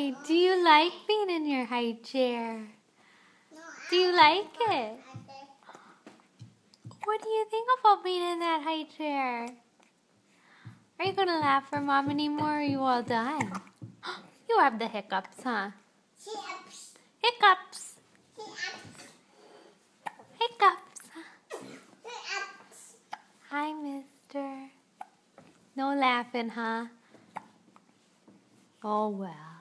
Hi, do you like being in your high chair? Do you like it? What do you think about being in that high chair? Are you going to laugh for Mom anymore, or are you all done? You have the hiccups, huh? Hiccups. Hiccups. Hiccups. Hiccups. Hi, mister. No laughing, huh? Oh, well.